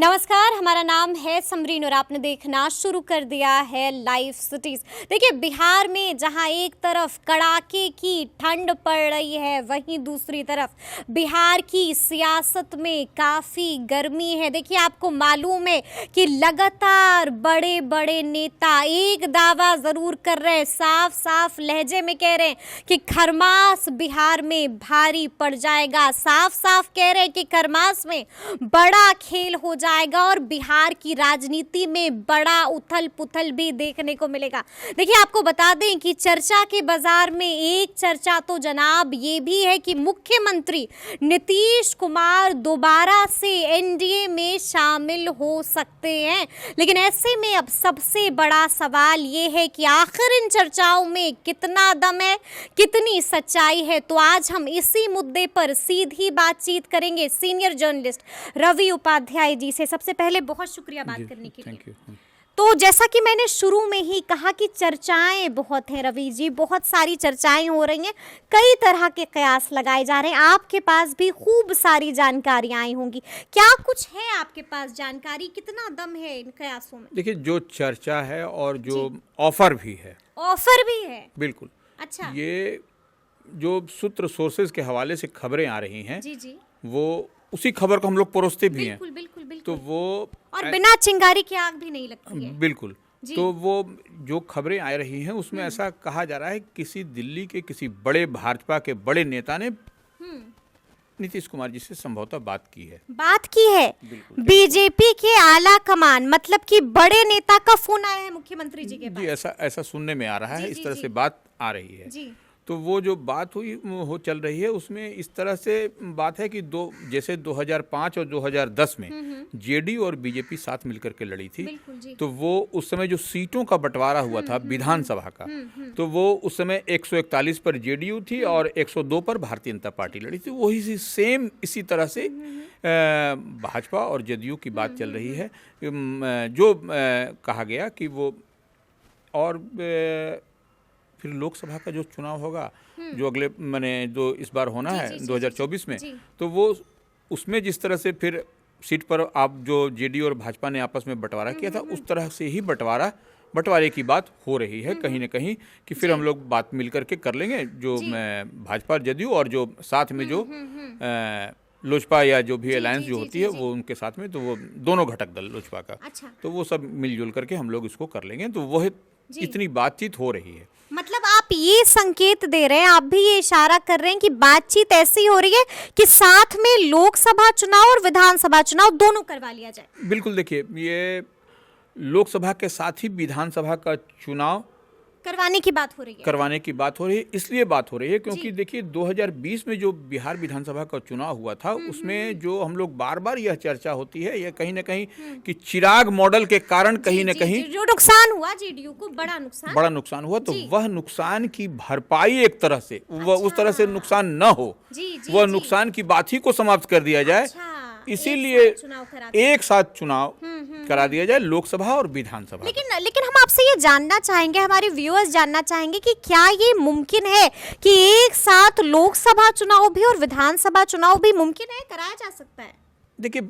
नमस्कार, हमारा नाम है समरीन और आपने देखना शुरू कर दिया है लाइव सिटीज। देखिए, बिहार में जहां एक तरफ कड़ाके की ठंड पड़ रही है, वहीं दूसरी तरफ बिहार की सियासत में काफ़ी गर्मी है। देखिए, आपको मालूम है कि लगातार बड़े बड़े नेता एक दावा ज़रूर कर रहे हैं, साफ साफ लहजे में कह रहे हैं कि खरमास बिहार में भारी पड़ जाएगा। साफ साफ कह रहे हैं कि खरमास में बड़ा खेल हो जाएगा और बिहार की राजनीति में बड़ा उथल पुथल भी देखने को मिलेगा। देखिए, आपको बता दें कि चर्चा के बाजार में एक चर्चा तो जनाब ये भी है कि मुख्यमंत्री नीतीश कुमार दोबारा से एनडीए में शामिल हो सकते हैं। लेकिन ऐसे में अब सबसे बड़ा सवाल ये है कि आखिर इन चर्चाओं में कितना दम है, कितनी सच्चाई है। तो आज हम इसी मुद्दे पर सीधी बातचीत करेंगे सीनियर जर्नलिस्ट रवि उपाध्याय जी से। सबसे पहले बहुत शुक्रिया बात करने के लिए। Thank you. तो जैसा कि मैंने शुरू में ही कहा कि चर्चाएं बहुत हैं रवि जी, बहुत सारी चर्चाएं हो रही हैं, कई तरह के कयास लगाए जा रहे हैं। आपके पास भी खूब सारी जानकारियां आई होंगी, क्या कुछ है आपके पास जानकारी, कितना दम है इन कयासों में? देखिए, जो चर्चा है और जो ऑफर भी है, ऑफर भी है, बिल्कुल। अच्छा, ये जो सूत्र सोर्सेज के हवाले से खबरें आ रही हैं, जी जी, वो उसी खबर को हम लोग परोसते भी हैं। बिल्कुल बिल्कुल बिल्कुल। तो वो और बिना चिंगारी की आग भी नहीं लगती है। बिल्कुल। जी। तो वो जो खबरें आ रही हैं उसमें ऐसा कहा जा रहा है, किसी दिल्ली के किसी बड़े भाजपा के बड़े नेता ने नीतीश कुमार जी से संभवतः बात की है। बात की है बिल्कुल। बीजेपी के आला कमान, मतलब कि बड़े नेता का फोन आया है मुख्यमंत्री जी के पास। जी, ऐसा सुनने में आ रहा है, जी, इस जी, तरह जी। से बात आ रही है। जी, तो वो जो बात हुई हो चल रही है उसमें इस तरह से बात है कि जैसे 2005 और 2010 में जेडी और बीजेपी साथ मिलकर के लड़ी थी। बिल्कुल जी। तो वो उस समय जो सीटों का बंटवारा हुआ था विधानसभा का, तो वो उस समय 141 पर जेडीयू थी और 102 पर भारतीय जनता पार्टी लड़ी थी। वही सेम इसी तरह से भाजपा और जदयू की बात चल रही है। जो कहा गया कि वो और फिर लोकसभा का जो चुनाव होगा, जो अगले जो इस बार होना है 2024 में, तो वो उसमें जिस तरह से फिर सीट पर आप जो जेडी और भाजपा ने आपस में बंटवारा किया था, उस तरह से ही बंटवारे की बात हो रही है कहीं ना कहीं, कि फिर हम लोग बात मिल करके कर लेंगे, जो भाजपा जदयू और जो साथ में जो लोजपा या जो भी अलायंस जो होती है वो उनके साथ में, तो वो दोनों घटक दल लोजपा का, अच्छा, तो वो सब मिलजुल करके हम लोग इसको कर लेंगे। तो वो इतनी बातचीत हो रही है। मतलब आप ये संकेत दे रहे हैं, आप भी ये इशारा कर रहे हैं कि बातचीत ऐसी हो रही है कि साथ में लोकसभा चुनाव और विधानसभा चुनाव दोनों करवा लिया जाए। बिल्कुल। देखिए, ये लोकसभा के साथ ही विधानसभा का चुनाव करवाने की बात हो रही है। इसलिए बात हो रही है क्योंकि देखिए 2020 में जो बिहार विधानसभा का चुनाव हुआ था, उसमें जो हम लोग बार बार यह चर्चा होती है, यह कहीं ना कहीं कि चिराग मॉडल के कारण कहीं ना कहीं जो नुकसान हुआ जेडीयू को, बड़ा नुकसान हुआ, तो वह नुकसान की भरपाई एक तरह से, वह उस तरह से नुकसान न हो, वह नुकसान की बात ही को समाप्त कर दिया जाए, इसीलिए एक साथ चुनाव करा दिया जाए, लोकसभा और विधानसभा। लेकिन हम आपसे ये जानना चाहेंगे, हमारे व्यूअर्स जानना चाहेंगे कि क्या ये मुमकिन है कि एक साथ लोकसभा चुनाव भी और विधानसभा चुनाव भी मुमकिन है, कराया जा सकता है? देखिए,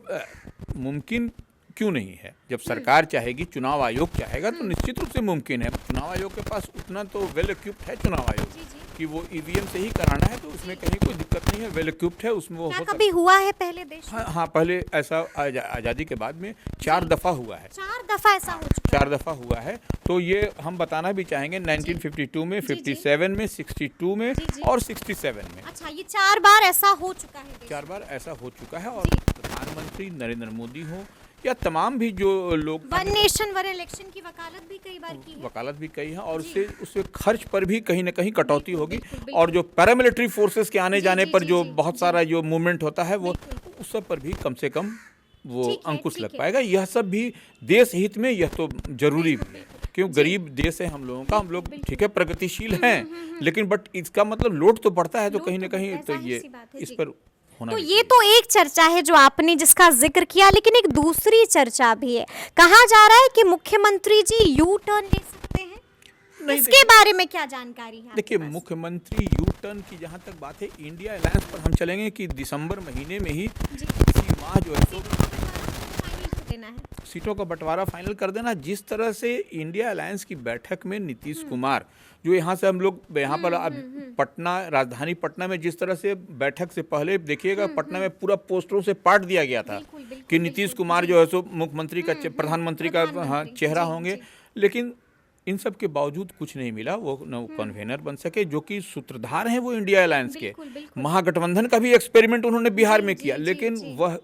मुमकिन क्यों नहीं है? जब सरकार चाहेगी, चुनाव आयोग चाहेगा, तो निश्चित रूप से मुमकिन है। चुनाव आयोग के पास उतना तो वेल इक्विप्ड है चुनाव आयोग कि वो ईवीएम से ही कराना है, तो उसमें कहीं कोई दिक्कत नहीं है, वेल इक्विप्ड है उसमें। क्या कभी हुआ है पहले देश में? हाँ, पहले ऐसा आज़ादी के बाद में 4 दफ़ा हुआ है। 4 दफ़ा ऐसा हो चुका है? 4 दफ़ा हुआ है। तो ये हम बताना भी चाहेंगे, 1952 में, 57 में, 62 में और 67 में। अच्छा, ये 4 बार ऐसा हो चुका है? 4 बार ऐसा हो चुका है। और प्रधानमंत्री नरेंद्र मोदी हो या तमाम भी जो लोग, वन नेशन वन इलेक्शन की वकालत भी कई बार की है, और उससे खर्च पर भी कहीं ना कहीं कटौती होगी। और जो पैरामिलिट्री फोर्सेस के आने जाने पर जो बहुत सारा जो मूवमेंट होता है, वो उस सब पर भी कम से कम वो अंकुश लग पाएगा। यह सब भी देश हित में, यह तो जरूरी भी है, क्यों गरीब देश है हम लोगों का, हम लोग ठीक है प्रगतिशील हैं, लेकिन बट इसका मतलब लोड तो पड़ता है, तो कहीं ना कहीं तो ये इस पर तो ये तो एक चर्चा है जो आपने जिसका जिक्र किया, लेकिन एक दूसरी चर्चा भी है। कहा जा रहा है कि मुख्यमंत्री जी यू टर्न ले सकते हैं, इसके बारे में क्या जानकारी है? देखिए, मुख्यमंत्री यू टर्न की जहाँ तक बात है, इंडिया अलायंस पर हम चलेंगे कि दिसंबर महीने में ही इसी माह जो है लेना है? सीटों का बंटवारा फाइनल कर देना। जिस तरह से इंडिया अलायंस की बैठक में नीतीश कुमार, जो यहाँ से हम लोग यहाँ पर अब पटना, राजधानी पटना में जिस तरह से बैठक से पहले देखिएगा पटना में पूरा पोस्टरों से पाट दिया गया था कि नीतीश कुमार जो है सो मुख्यमंत्री का प्रधानमंत्री का चेहरा होंगे, लेकिन इन सब के बावजूद कुछ नहीं मिला। वो न कन्वेनर बन सके, जो कि सूत्रधार हैं वो इंडिया अलायंस के। महागठबंधन का भी एक्सपेरिमेंट उन्होंने बिहार में किया, लेकिन वह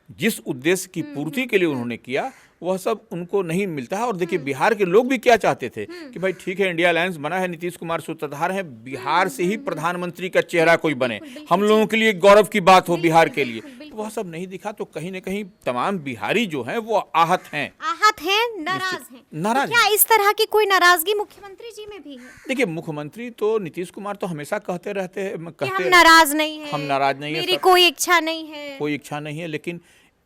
जिस उद्देश्य की पूर्ति के लिए उन्होंने किया वह सब उनको नहीं मिलता है। और देखिए बिहार के लोग भी क्या चाहते थे कि भाई ठीक है, इंडिया अलायंस बना है, नीतीश कुमार सूत्रधार हैं, बिहार से ही प्रधानमंत्री का चेहरा कोई बने, हम लोगों के लिए गौरव की बात हो बिहार के लिए। तो वह सब नहीं दिखा, तो कहीं न कहीं तमाम बिहारी जो हैं वो आहत हैं, नाराज हैं। क्या इस तरह की कोई नाराजगी मुख्यमंत्री जी में भी है? देखिए मुख्यमंत्री तो नीतीश कुमार तो हमेशा कहते रहते हैं, हम नाराज नहीं है, हम नाराज नहीं है, मेरी कोई इच्छा नहीं है, कोई इच्छा नहीं है। लेकिन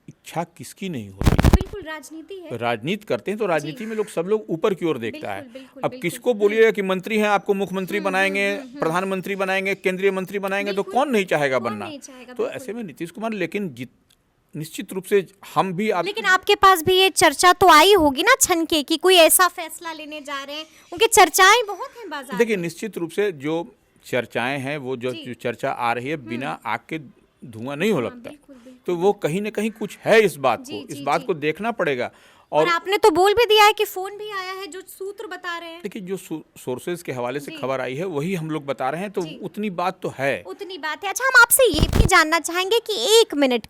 इच्छा किसकी नहीं होती? बिल्कुल राजनीति है, राजनीति करते हैं तो राजनीति में सब लोग ऊपर की ओर देखता है। अब किसको बोलिएगा कि मंत्री हैं, आपको मुख्यमंत्री बनाएंगे, प्रधानमंत्री बनाएंगे, केंद्रीय मंत्री बनाएंगे, तो कौन नहीं चाहेगा बनना? तो ऐसे में नीतीश कुमार, लेकिन निश्चित रूप से हम भी लेकिन आपके पास भी ये चर्चा तो आई होगी ना छनके की, कोई ऐसा फैसला लेने जा रहे हैं, उनकी चर्चाएं बहुत हैं बाजार में। देखिए निश्चित रूप से जो चर्चाएं हैं, वो जो चर्चा आ रही है, बिना आग के धुआं नहीं हो लगता, तो वो कहीं ना कहीं कुछ है इस बात को, इस बात को देखना पड़ेगा। और आपने तो बोल भी दिया है कि फोन भी आया है, जो सूत्र बता रहे हैं। देखिए जो सोर्सेज के हवाले से खबर आई है वही हम लोग बता रहे हैं, तो उतनी बात तो है, उतनी बात है। अच्छा, हम आपसे ये भी जानना चाहेंगे कि एक मिनट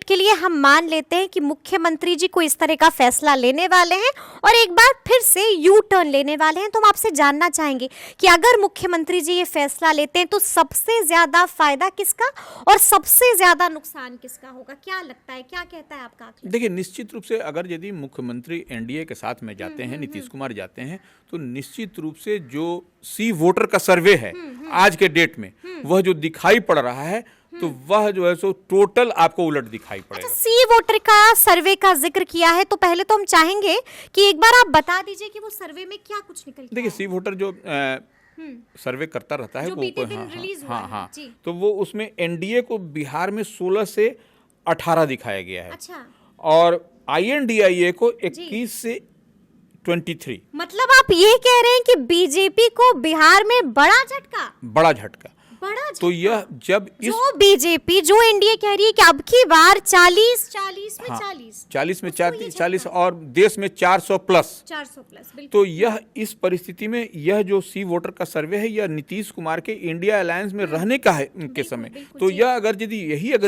के लिए हम मान लेते हैं कि मुख्यमंत्री जी कोई इस तरह का फैसला लेने वाले हैं और एक बार फिर से यू टर्न लेने वाले हैं, तो हम आपसे जानना चाहेंगे कि अगर मुख्यमंत्री जी ये फैसला लेते हैं तो सबसे ज्यादा फायदा किसका और सबसे ज्यादा नुकसान किसका होगा? क्या लगता है, क्या कहता है आपका? देखिए निश्चित रूप से अगर यदि मुख्यमंत्री एनडीए के साथ में जाते हैं, नीतीश कुमार जाते हैं, तो निश्चित रूप से जो सी वोटर का सर्वे है आज के डेट में, वह जो दिखाई पड़ रहा है, तो वह जो है सो टोटल आपको उलट दिखाई पड़ेगा। अच्छा, सी वोटर का सर्वे का जिक्र किया है, तो पहले तो हम चाहेंगे कि एक बार आप बता दीजिए कि वो सर्वे में क्या कुछ निकल के देखिए सी वोटर जो सर्वे करता रहता है, वो हाँ, तो वो उसमें एनडीए को बिहार में 16 से 18 दिखाया गया है। अच्छा। और INDIA को 21 से 23। मतलब आप ये कह रहे हैं कि बीजेपी को बिहार में बड़ा झटका? बड़ा झटका। तो यह जब जो बीजेपी, जो एनडीए कह रही है कि अब की बार 40 में 40 और देश में 400 प्लस, तो यह इस परिस्थिति में यह जो सी वोटर का सर्वे है, यह नीतीश कुमार के इंडिया अलायंस में रहने का है के समय। तो यह अगर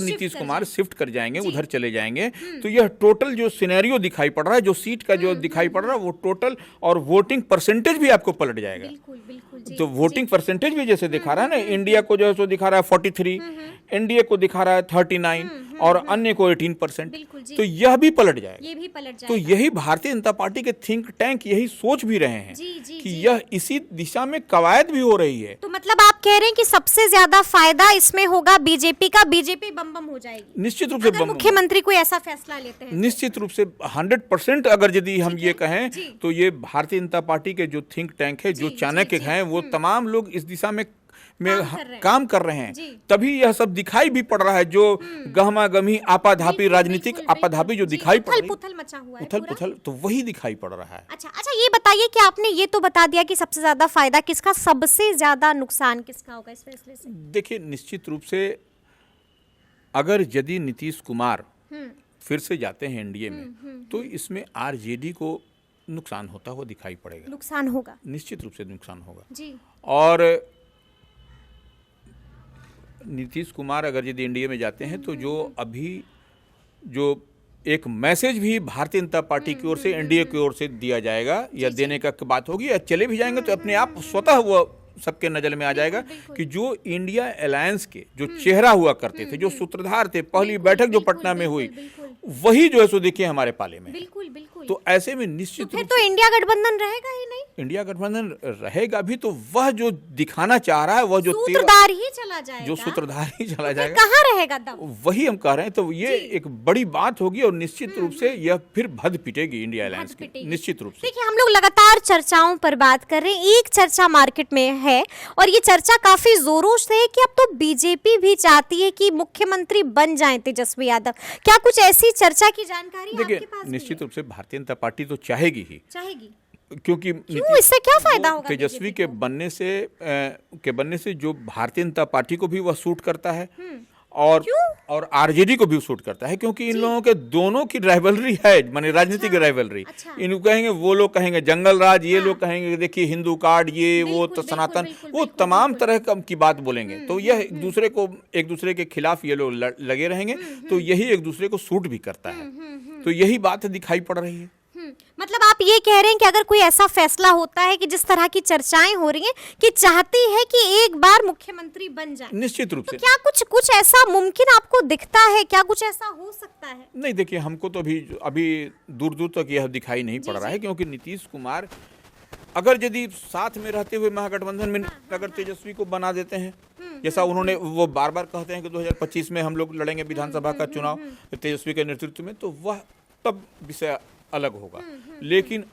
नीतीश कुमार शिफ्ट कर जाएंगे, उधर चले जाएंगे, तो यह टोटल जो सिनेरियो दिखाई पड़ रहा है, जो सीट का जो दिखाई पड़ रहा है, वो टोटल और वोटिंग परसेंटेज भी आपको पलट जाएगा। तो वोटिंग परसेंटेज भी जैसे दिखा रहा है ना, इंडिया को जो है सो दिखा रहा है 43, एनडीए को दिखा रहा है 39 और अन्य को 18%, तो यह भी पलट जाएगा। ये भी पलट जाएगा। तो यही भारतीय जनता पार्टी के थिंक टैंक यही सोच भी रहे हैं कि यह इसी दिशा में कवायद भी हो रही है। तो मतलब आप कह रहे हैं कि सबसे ज्यादा फायदा इसमें होगा बीजेपी का, बीजेपी बम हो जाएगी निश्चित रूप से। मुख्यमंत्री कोई ऐसा फैसला लेते हैं निश्चित रूप से 100% अगर यदि हम ये कहें, तो ये भारतीय जनता पार्टी के जो थिंक टैंक है, जो चाणक्य हैं, वो तमाम लोग इस दिशा में काम कर रहे हैं, तभी यह सब दिखाई भी पड़ रहा है। जो गहमा गहमी आपाधापी, राजनीतिक आपाधापी जो दिखाई पड़ रही, उथल पुथल, तो वही दिखाई पड़ रहा है। अच्छा, ये बताइए कि आपने ये तो बता दिया कि सबसे ज्यादा फायदा किसका, सबसे ज्यादा नुकसान किसका होगा इस फैसले से? देखिए निश्चित रूप से अगर यदि नीतीश कुमार फिर से जाते हैं एनडीए में, तो इसमें आरजेडी को नुकसान होता हुआ दिखाई पड़ेगा। नुकसान होगा, निश्चित रूप से नुकसान होगा जी। और नीतीश कुमार अगर यदि एनडीए में जाते हैं, तो जो अभी जो एक मैसेज भी भारतीय जनता पार्टी की ओर से एनडीए की ओर से दिया जाएगा या देने का बात होगी, या चले भी जाएंगे, तो अपने आप स्वतः वो सबके नजर में आ जाएगा कि जो इंडिया अलायंस के जो चेहरा हुआ करते थे, जो सूत्रधार थे, पहली बैठक जो पटना में हुई, वही जो है सो देखिए हमारे पाले में। बिल्कुल। तो ऐसे में तो निश्चित फिर रूप तो इंडिया गठबंधन रहेगा ही नहीं, इंडिया गठबंधन रहेगा भी, तो वह जो दिखाना चाह रहा है, वह जो सूत्रधार ही चला जाएगा, जो सूत्रधार ही चला फिर जाएगा, कहाँ रहेगा दम? वही हम कह रहे हैं। तो ये एक बड़ी बात होगी और निश्चित रूप से यह फिर भद पिटेगी इंडिया अलायंस की, निश्चित रूप से। देखिए, हम लोग लगातार चर्चाओं पर बात कर रहे हैं। एक चर्चा मार्केट में है और ये चर्चा काफी जोरों से है कि अब तो बीजेपी भी चाहती है कि मुख्यमंत्री बन जाएं तेजस्वी यादव। क्या कुछ ऐसी चर्चा की जानकारी आपके पास देखिए, निश्चित भी रूप से भारतीय जनता पार्टी तो चाहेगी ही, चाहेगी? क्योंकि क्यों, इससे क्या फायदा होगा तेजस्वी बीजेपी के बनने से जो भारतीय जनता पार्टी को भी वह सूट करता है और आरजेडी को भी सूट करता है, क्योंकि इन लोगों के दोनों की राइवलरी है, माने राजनीतिक राइवलरी। इनको कहेंगे, वो लोग कहेंगे जंगल राज, ये लोग कहेंगे देखिए हिंदू कार्ड, ये वो तो सनातन, वो तमाम तरह की बात बोलेंगे। तो यह एक दूसरे के खिलाफ ये लोग लगे रहेंगे, तो यही एक दूसरे को सूट भी करता है। तो यही बात दिखाई पड़ रही है। मतलब आप ये कह रहे हैं कि अगर कोई ऐसा फैसला होता है कि जिस तरह की चर्चाएं हो रही हैं कि चाहती है कि एक बार मुख्यमंत्री बन जाए, निश्चित रूप से, तो क्या कुछ ऐसा मुमकिन आपको दिखता है? क्या कुछ ऐसा हो सकता है? नहीं, देखिए, हमको तो अभी दूर दूर तक यह दिखाई नहीं पड़ रहा है, क्योंकि नीतीश कुमार अगर यदि साथ में रहते हुए महागठबंधन में अगर तेजस्वी को बना देते हैं, जैसा उन्होंने वो बार बार कहते हैं कि 2025 में हम लोग लड़ेंगे विधानसभा का चुनाव तेजस्वी के नेतृत्व में, तो वह तब विषय अलग होगा। लेकिन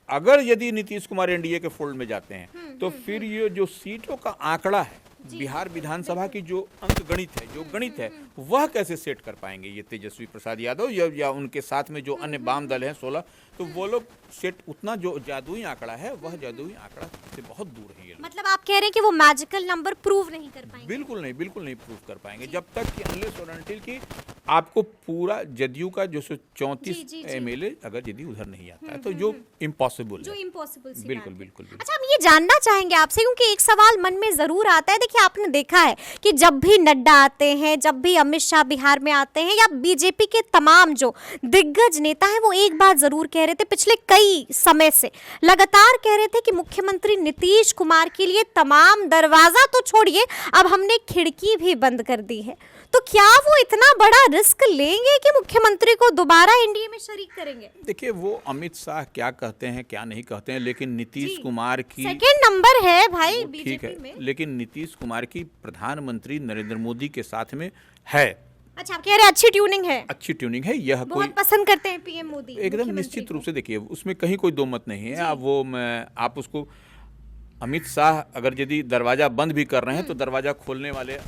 अगर यदि नीतीश कुमार एनडीए के फोल्ड में जाते हैं, तो फिर ये जो सीटों का आंकड़ा है बिहार विधानसभा की, जो अंक गणित है, जो गणित है, वह कैसे सेट कर पाएंगे ये तेजस्वी प्रसाद यादव या उनके साथ में जो अन्य वाम दल हैं 16, तो वो लोग सेट उतना जो जादुई आंकड़ा है, वह जादुई आंकड़ा से बहुत दूर है ये लोग। मतलब आप कह रहे हैं कि वो मैजिकल नंबर प्रूव नहीं कर पाएंगे? बिल्कुल नहीं प्रूव कर पाएंगे, जब तक कि अनलेस और अनटिल की आपको पूरा जदयू का जो 34 एमएलए अगर यदि उधर नहीं आता है, तो जो इम्पॉसिबल है, बिल्कुल। अच्छा, हम ये जानना चाहेंगे आपसे, क्योंकि एक सवाल मन में जरूर आता है। देखिए, आपने देखा है कि जब भी नड्डा आते हैं, जब भी अमित शाह बिहार में आते हैं, या बीजेपी के तमाम जो दिग्गज नेता हैं, वो एक बात जरूर कह रहे थे, पिछले कई समय से लगातार कह रहे थे कि मुख्यमंत्री नीतीश कुमार के लिए तमाम दरवाजा तो छोड़िए, अब हमने खिड़की भी बंद कर दी है। तो क्या वो इतना बड़ा रिस्क लेंगे कि मुख्यमंत्री को दोबारा एनडीए में शरीक करेंगे? देखिए, वो अमित शाह क्या कहते हैं क्या नहीं कहते हैं, लेकिन नीतीश कुमार की सेकंड नंबर है भाई बीजेपी में, लेकिन नीतीश कुमार की प्रधानमंत्री नरेंद्र मोदी के साथ में है। अच्छा, आप कह रहे हैं अच्छी ट्यूनिंग है, यह बहुत कोई पसंद करते हैं पीएम मोदी एकदम निश्चित रूप से। देखिए, उसमें कहीं कोई दो मत नहीं है। आप उसको अमित शाह अगर यदि दरवाजा बंद भी कर रहे हैं, तो दरवाजा खोलने वाले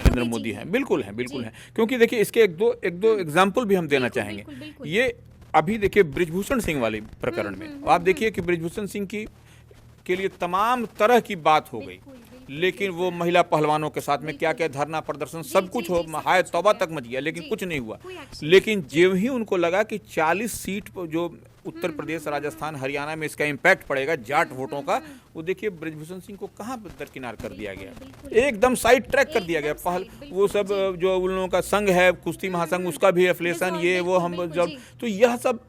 नरेंद्र मोदी हैं, बिल्कुल हैं। क्योंकि देखिए, इसके एक दो एग्जाम्पल भी हम देना चाहेंगे। ये अभी देखिए बृजभूषण सिंह वाले प्रकरण में आप देखिए कि बृजभूषण सिंह के लिए तमाम तरह की बात हो गई, लेकिन वो महिला पहलवानों के साथ में क्या क्या धरना प्रदर्शन सब कुछ हो, हाय तौबा तक मच गया, लेकिन कुछ नहीं हुआ। लेकिन जब ही उनको लगा कि 40 सीट पर जो उत्तर प्रदेश, राजस्थान, हरियाणा में इसका इम्पैक्ट पड़ेगा जाट वोटों का, वो देखिए बृजभूषण सिंह को कहाँ दरकिनार कर दिया गया, एकदम साइड ट्रैक कर दिया गया। वो सब जो उन लोगों का संघ है, कुश्ती महासंघ, उसका भी एफिलिएशन, ये वो हम जब, तो यह सब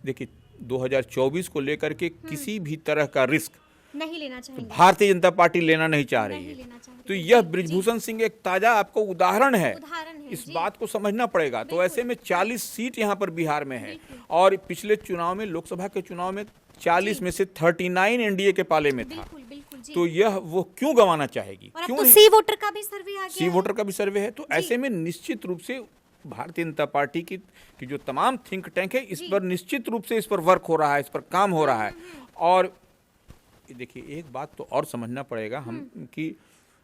देखिए 2024 को लेकर के किसी भी तरह का रिस्क नहीं लेना चाहिए, भारतीय जनता पार्टी लेना नहीं चाह रही है। तो यह बृजभूषण सिंह एक ताजा आपको उदाहरण है, इस बात को समझना पड़ेगा। तो ऐसे में 40 सीट यहाँ पर बिहार में है, और पिछले चुनाव में, लोकसभा के चुनाव में 40 में से 39 एनडीए के पाले में था। तो यह वो क्यों गंवाना चाहेगी? क्यों? सी वोटर का भी सर्वे आ गया, सी वोटर का भी सर्वे है। तो ऐसे में निश्चित रूप से भारतीय जनता पार्टी की जो तमाम थिंक टैंक है, इस पर निश्चित रूप से इस पर वर्क हो रहा है, इस पर काम हो रहा है। और देखिए, एक बात तो और समझना पड़ेगा हम कि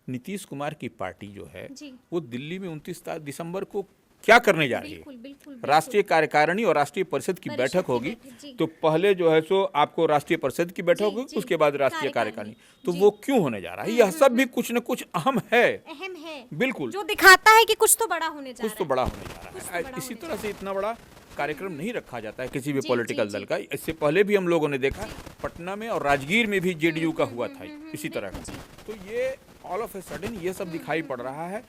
नीतीश कुमार की पार्टी जो है, वो दिल्ली में 29 दिसंबर को क्या करने जा रही है। राष्ट्रीय कार्यकारिणी और राष्ट्रीय परिषद की बैठक होगी, तो पहले जो है सो आपको राष्ट्रीय परिषद की बैठक होगी, उसके बाद राष्ट्रीय कार्यकारिणी। तो वो क्यों होने जा रहा है? यह सब भी कुछ न कुछ अहम है, बिल्कुल, जो दिखाता है कि कुछ तो बड़ा होने जा रहा है। इसी तरह से इतना बड़ा कार्यक्रम नहीं रखा जाता है किसी भी पॉलिटिकल दल का। इससे पहले भी हम लोगों ने देखा, पटना में और राजगीर में भी जेडीयू का हुआ था इसी तरह का। तो ये ऑल ऑफ ए सडन ये सब दिखाई पड़ रहा है।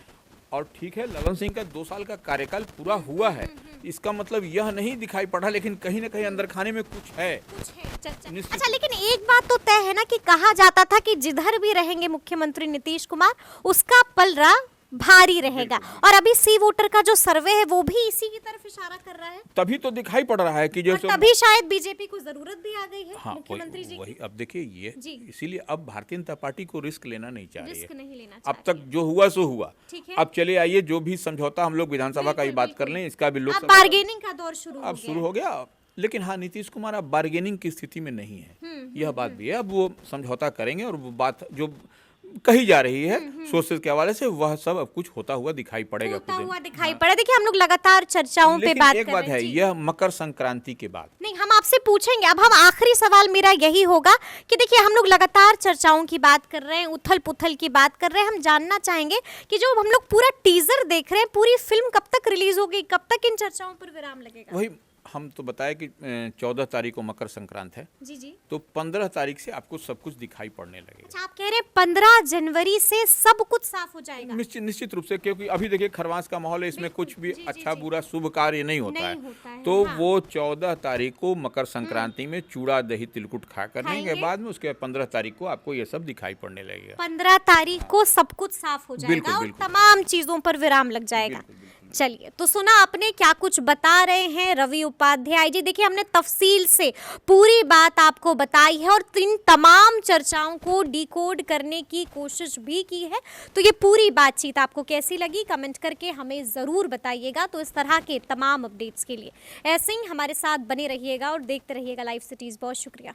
और ठीक है, ललन सिंह का 2 साल का कार्यकाल पूरा हुआ है, इसका मतलब यह नहीं दिखाई पड़ा, लेकिन कहीं ना कहीं अंदर खाने में कुछ है। अच्छा, लेकिन एक बात तो तय है ना कि कहा जाता था कि जिधर भी रहेंगे मुख्यमंत्री नीतीश कुमार, उसका पलड़ा भारी रहेगा। और अभी सी वोटर का जो सर्वे है वो भी इसी की तरफ इशारा कर रहा है। तभी तो दिखाई पड़ रहा है कि और जो तभी शायद बीजेपी को जरूरत भी आ गई है हाँ मुख्यमंत्री जी वही की। अब देखिए ये जी। इसीलिए अब भारतीय जनता पार्टी को रिस्क लेना नहीं चाह रही रिस्क है। नहीं लेना अब चाहती तक जो हुआ सो हुआ। ठीक है। अब चले आइए जो भी समझौता हम लोग विधानसभा का ही बात कर लें, इसका भी अब लोकसभा बार्गेनिंग का दौर शुरू अब शुरू हो गया। लेकिन हाँ, नीतीश कुमार अब बार्गेनिंग की स्थिति में नहीं है, यह बात भी है। अब वो समझौता करेंगे और वो बात जो कही जा रही है सोर्सेज के हवाले से वह सब अब कुछ होता हुआ दिखाई पड़ेगा होता कुछ दिन। हुआ दिखाई पड़ा। देखिए हम लोग लगातार चर्चाओं पे लेकिन बात एक कर बात रहे है, हैं। जी। यह मकर संक्रांति के बाद नहीं, हम आपसे पूछेंगे। अब हम आखिरी सवाल मेरा यही होगा कि देखिए हम लोग लगातार चर्चाओं की बात कर रहे हैं, उथल पुथल की बात कर रहे हैं। हम जानना चाहेंगे कि जो हम लोग पूरा टीजर देख रहे हैं, पूरी फिल्म कब तक रिलीज होगी, कब तक इन चर्चाओं पर विराम लगेगा? वही हम तो बताए कि 14 तारीख को मकर संक्रांत है, जी जी। तो 15 तारीख से आपको सब कुछ दिखाई पड़ने लगेगा। अच्छा, आप कह रहे हैं 15 जनवरी से सब कुछ साफ हो जाएगा? निश्चित रूप से, क्योंकि अभी देखिए खरवास का माहौल है, इसमें कुछ भी जी, अच्छा जी। बुरा शुभ कार्य नहीं होता नहीं है। होता है, तो हाँ। वो 14 तारीख को मकर संक्रांति में चूड़ा दही तिलकुट खा करने के खाएंगे। बाद में उसके 15 तारीख को आपको ये सब दिखाई पड़ने लगेगा। 15 तारीख को सब कुछ साफ हो जाएगा बिल्कुल, और बिल्कुल। तमाम चीजों पर विराम लग जाएगा। चलिए, तो सुना आपने क्या कुछ बता रहे हैं रवि उपाध्याय जी। देखिए हमने तफसील से पूरी बात आपको बताई है और इन तमाम चर्चाओं को डिकोड करने की कोशिश भी की है। तो ये पूरी बातचीत आपको कैसी लगी, कमेंट करके हमें ज़रूर बताइएगा। तो इस तरह के तमाम अपडेट्स के लिए ऐसे ही हमारे साथ बने रहिएगा और देखते रहिएगा लाइव सिटीज़। बहुत शुक्रिया।